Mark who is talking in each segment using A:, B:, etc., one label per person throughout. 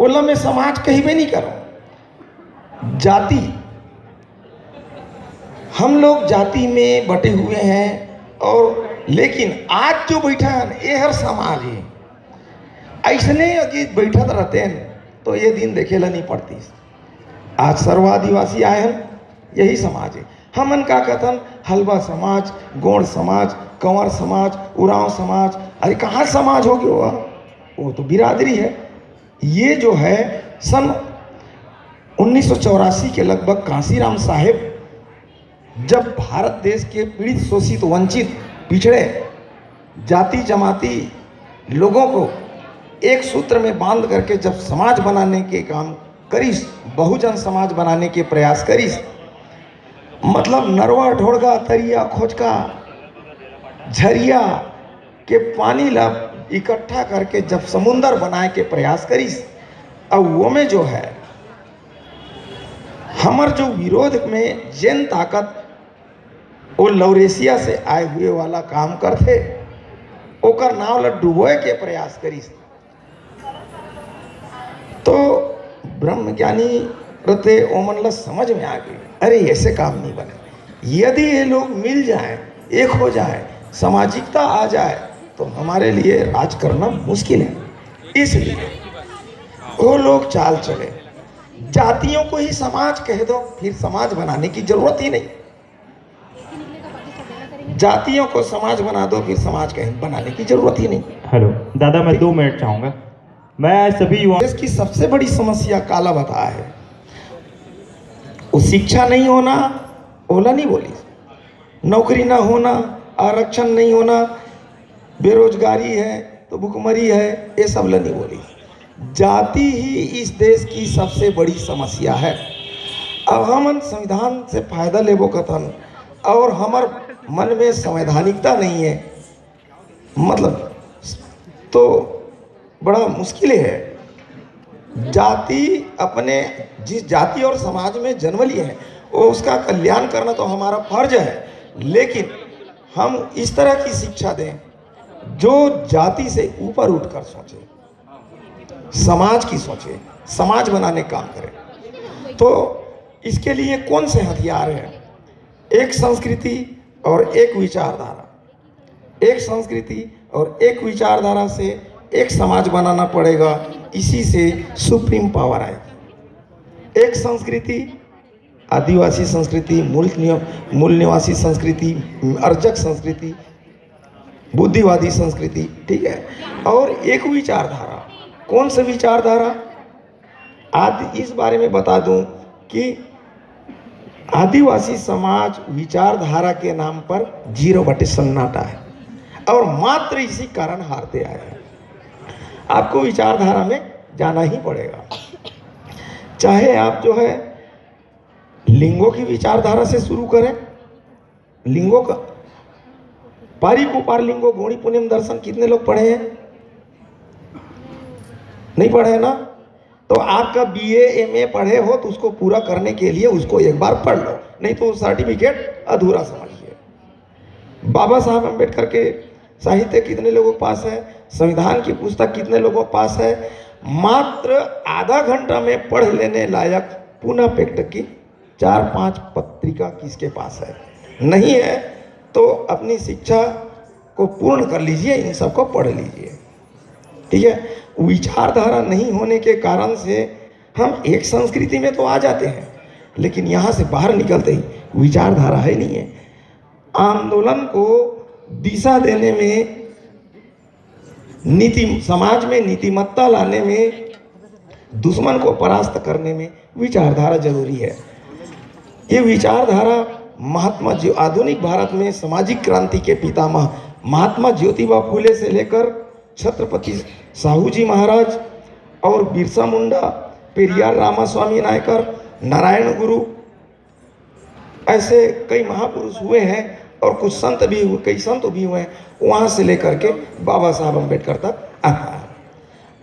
A: ओला मैं समाज कहीं भी नहीं कर रहा हूं। जाति, हम लोग जाति में बटे हुए हैं, और लेकिन आज जो बैठा है ये हर समाज है। ऐसने अगर बैठत रहते हैं तो ये दिन देखेला नहीं पड़ती। आज सर्व आदिवासी आए हैं, यही समाज है। हमन का कथन हलवा समाज, गोंड समाज, कंवर समाज, उरांव समाज, अरे कहाँ समाज हो गया? वो तो बिरादरी है। ये जो है सन 1984 के लगभग कांसीराम साहेब जब भारत देश के पीड़ित, शोषित, वंचित, पिछड़े जाति जमाती लोगों को एक सूत्र में बांध करके जब समाज बनाने के काम करीस, बहुजन समाज बनाने के प्रयास करीस, मतलब नरवा ढोड़गा तरिया खोजका झरिया के पानी ला इकट्ठा करके जब समुंदर बनाए के प्रयास करीस, अब वो में जो है हमर जो विरोध में जैन ताकत वो लौरेसिया से आए हुए वाला काम करते, ओकर नाव ला डुबोए के प्रयास करीस, तो ब्रह्मज्ञानी रहते ओमन ला समझ में आ गई, अरे ऐसे काम नहीं बने। यदि ये लोग मिल जाएं, एक हो जाए, सामाजिकता आ जाए, तो हमारे लिए राज करना मुश्किल है। इसलिए वो लोग चाल चले, जातियों को ही समाज कह दो, फिर समाज बनाने की जरूरत ही नहीं। जातियों को समाज बना दो, फिर समाज कहीं बनाने की जरूरत ही नहीं।
B: हेलो दादा, मैं 2 मिनट चाहूँगा। मैं सभी युवा,
A: देश की सबसे बड़ी समस्या काला बता है। वो शिक्षा नहीं होना, ओला नहीं बोली, नौकरी ना होना, आरक्षण नहीं होना, बेरोजगारी है तो भुखमरी है, ये सब ला नहीं बोली। जाति ही इस देश की सबसे बड़ी समस्या है। अब हम संविधान से फायदा लेबो कथन, और हमार मन में संवैधानिकता नहीं है, मतलब तो बड़ा मुश्किल है। जाति अपने जिस जाति और समाज में जन्म लिए हैं, वो उसका कल्याण करना तो हमारा फर्ज है, लेकिन हम इस तरह की शिक्षा दें जो जाति से ऊपर उठकर सोचे, समाज की सोचे, समाज बनाने का काम करे। तो इसके लिए कौन से हथियार हैं? एक संस्कृति और एक विचारधारा, एक संस्कृति और एक विचारधारा से एक समाज बनाना पड़ेगा। इसी से सुप्रीम पावर आएगी। एक संस्कृति आदिवासी संस्कृति, मूल निवासी संस्कृति, अर्जक संस्कृति, बुद्धिवादी संस्कृति, ठीक है। और एक विचारधारा, कौन सा विचारधारा? आज इस बारे में बता दूं कि आदिवासी समाज विचारधारा के नाम पर 0 सन्नाटा है, और मात्र इसी कारण हारते आए हैं। आपको विचारधारा में जाना ही पड़ेगा। चाहे आप जो है लिंगों की विचारधारा से शुरू करें, लिंगों का पारिक उपार लिंगो गौणी पुण्यम दर्शन कितने लोग पढ़े हैं? नहीं पढ़े हैं ना? तो आपका BA MA पढ़े हो तो उसको पूरा करने के लिए उसको एक बार पढ़ लो, नहीं तो सर्टिफिकेट अधूरा समझिए। बाबा साहब अम्बेडकर के साहित्य कितने लोगों के पास है? संविधान की पुस्तक कितने लोगों के पास है? मात्र आधा घंटा में पढ़ लेने लायक पूना पेक्ट की 4-5 पत्रिका किसके पास है? नहीं है तो अपनी शिक्षा को पूर्ण कर लीजिए, इन सबको पढ़ लीजिए, ठीक है। विचारधारा नहीं होने के कारण से हम एक संस्कृति में तो आ जाते हैं, लेकिन यहाँ से बाहर निकलते ही विचारधारा है नहीं है। आंदोलन को दिशा देने में, नीति, समाज में नीतिमत्ता लाने में, दुश्मन को परास्त करने में विचारधारा जरूरी है। ये विचारधारा महात्मा जी, आधुनिक भारत में सामाजिक क्रांति के पितामह महात्मा ज्योतिबा फूले से लेकर छत्रपति साहू जी महाराज और बिरसा मुंडा, पेरियार रामास्वामी नायकर, नारायण गुरु, ऐसे कई महापुरुष हुए हैं, और कुछ संत भी हुए, कई संत भी हुए हैं, वहाँ से लेकर के बाबा साहब अम्बेडकर तक आता है।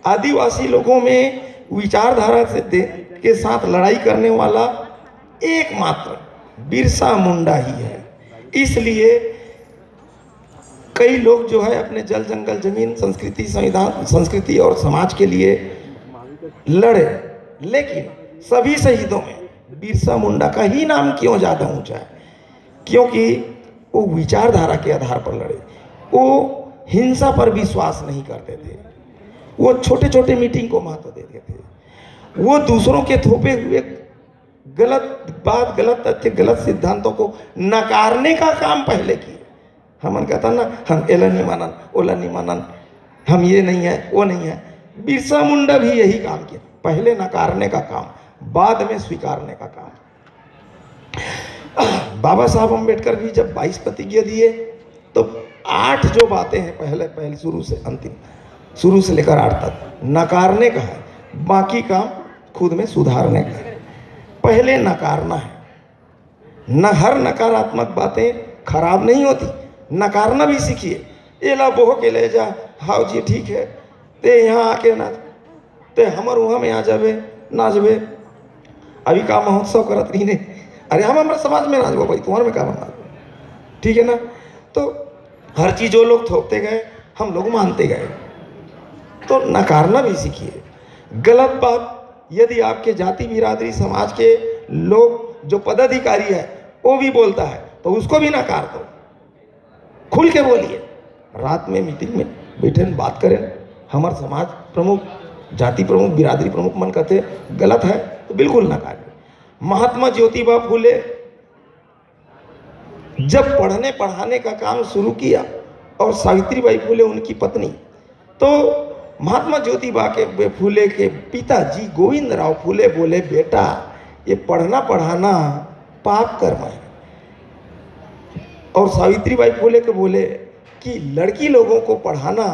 A: आदिवासी लोगों में विचारधारा से के साथ लड़ाई करने वाला एकमात्र बिरसा मुंडा ही है। इसलिए कई लोग जो है अपने जल जंगल जमीन, संस्कृति, संविधान, संस्कृति और समाज के लिए लड़े, लेकिन सभी शहीदों में बिरसा मुंडा का ही नाम क्यों ज़्यादा ऊंचा है? क्योंकि वो विचारधारा के आधार पर लड़े, वो हिंसा पर विश्वास नहीं करते थे, वो छोटे छोटे मीटिंग को महत्व देते थे, वो दूसरों के थोपे हुए गलत बात, गलत तथ्य, गलत सिद्धांतों को नकारने का काम पहले किए। हमन कहता ना, हम एला नहीं मानन, ओला नहीं मानन, हम ये नहीं है, वो नहीं है। बिरसा मुंडा भी यही काम किया, पहले नकारने का काम, बाद में स्वीकारने का काम। बाबा साहब अम्बेडकर भी जब 22 प्रतिज्ञा दिए तो 8 जो बातें हैं पहले शुरू से अंतिम, शुरू से लेकर 8 तक नकारने का है, बाकी काम खुद में सुधारने का है। पहले नकारना है, न हर नकारात्मक बातें खराब नहीं होती, नकारना भी सीखिए। एला बोह के ले जा, हाँ जी ठीक है, ते यहाँ आके ना ते हमर वहाँ में आ जावे नाचबे, अभी का महोत्सव करत रही ने, अरे हम हमारे समाज में नाचबो भाई, तुम्हारे में का नाचबो, ठीक है ना। तो हर चीज़ जो लोग थोपते गए हम लोग मानते गए, तो नकारना भी सीखिए। गलत बात यदि आपके जाति बिरादरी समाज के लोग जो पदाधिकारी है वो भी बोलता है तो उसको भी नकार दो, खुल के बोलिए। रात में मीटिंग में बैठे बात करें, हमारे समाज प्रमुख, जाति प्रमुख, बिरादरी प्रमुख मन कहते गलत है तो बिल्कुल नकारिए। महात्मा ज्योतिबा फूले जब पढ़ने पढ़ाने का काम शुरू किया और सावित्रीबाई फूले उनकी पत्नी, तो महात्मा ज्योतिबा के फूले के पिताजी गोविंदराव फूले बोले, बेटा ये पढ़ना पढ़ाना पाप कर्म है। और सावित्रीबाई फूले को बोले कि लड़की लोगों को पढ़ाना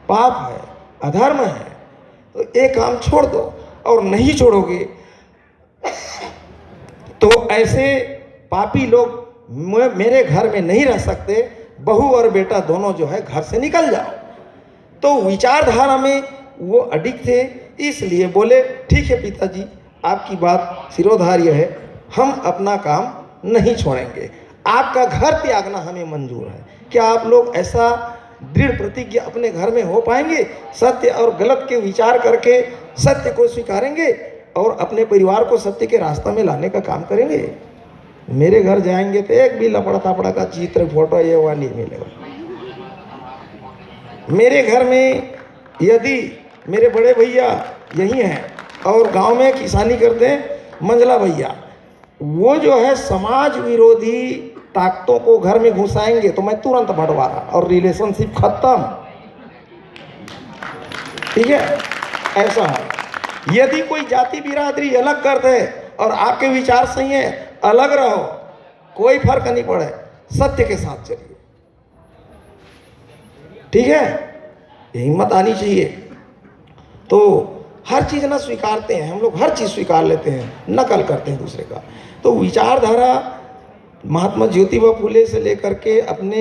A: पाप है, अधर्म है, तो एक काम छोड़ दो, और नहीं छोड़ोगे तो ऐसे पापी लोग मेरे घर में नहीं रह सकते, बहू और बेटा दोनों जो है घर से निकल जाओ। तो विचारधारा में वो अडिग थे, इसलिए बोले ठीक है पिताजी, आपकी बात सिरोधार्य है, हम अपना काम नहीं छोड़ेंगे, आपका घर त्यागना हमें मंजूर है। क्या आप लोग ऐसा दृढ़ प्रतिज्ञा अपने घर में हो पाएंगे? सत्य और गलत के विचार करके सत्य को स्वीकारेंगे और अपने परिवार को सत्य के रास्ता में लाने का काम करेंगे? मेरे घर जाएंगे तो एक भी लपड़ा थापड़ा का चित्र, फोटो ये वहाँ नहीं मिलेगा। मेरे घर में यदि मेरे बड़े भैया यही हैं और गांव में किसानी करते हैं मंझला भैया, वो जो है समाज विरोधी ताकतों को घर में घुसाएंगे तो मैं तुरंत बंटवारा और रिलेशनशिप खत्म, ठीक है। ऐसा है, यदि कोई जाति बिरादरी अलग कर दे और आपके विचार सही है, अलग रहो, कोई फर्क नहीं पड़े, सत्य के साथ चलिए, ठीक है। हिम्मत आनी चाहिए। तो हर चीज़ ना स्वीकारते हैं हम लोग, हर चीज़ स्वीकार लेते हैं, नकल करते हैं दूसरे का। तो विचारधारा महात्मा ज्योतिबा फूले से लेकर के अपने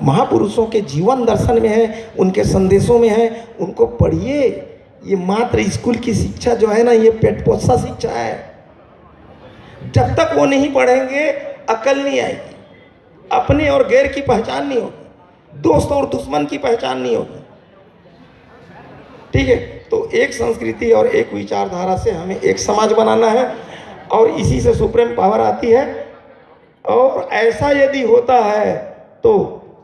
A: महापुरुषों के जीवन दर्शन में है, उनके संदेशों में है, उनको पढ़िए। ये मात्र स्कूल की शिक्षा जो है ना, ये पेट पोसा शिक्षा है। जब तक वो नहीं पढ़ेंगे अकल नहीं आएगी, अपने और गैर की पहचान नहीं होगी, दोस्त और दुश्मन की पहचान नहीं होगी, ठीक है। तो एक संस्कृति और एक विचारधारा से हमें एक समाज बनाना है और इसी से सुप्रीम पावर आती है। और ऐसा यदि होता है तो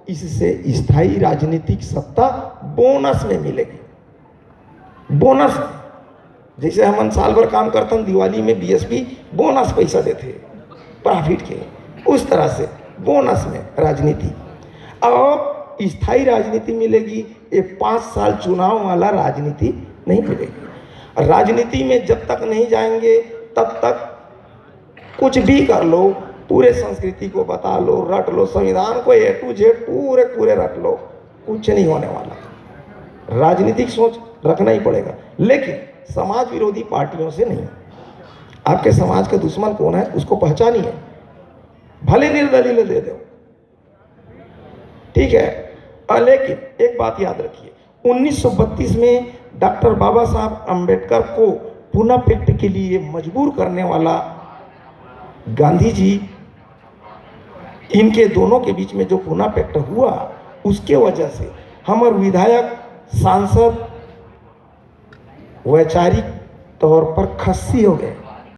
A: इससे स्थायी राजनीतिक सत्ता बोनस में मिलेगी, बोनस। जैसे हम साल भर काम करते हैं, दिवाली में बीएसपी बोनस पैसा देते प्रॉफिट के, उस तरह से बोनस में राजनीति और स्थायी राजनीति मिलेगी। ये 5 साल चुनाव वाला राजनीति नहीं मिलेगी। राजनीति में जब तक नहीं जाएंगे तब तक कुछ भी कर लो, पूरे संस्कृति को बता लो, रट लो, संविधान को A to Z पूरे रट लो, कुछ नहीं होने वाला। राजनीतिक सोच रखना ही पड़ेगा, लेकिन समाज विरोधी पार्टियों से नहीं। आपके समाज का दुश्मन कौन है उसको पहचानिए, भले निर्दलीय दे दो, ठीक है। लेकिन एक बात याद रखिए, 1932 में डॉक्टर बाबा साहब अम्बेडकर को पुनः पैक्ट के लिए मजबूर करने वाला गांधी जी, इनके दोनों के बीच में जो पुनः पैक्ट हुआ, उसके वजह से हमारे विधायक, सांसद वैचारिक तौर पर खस्सी हो गए।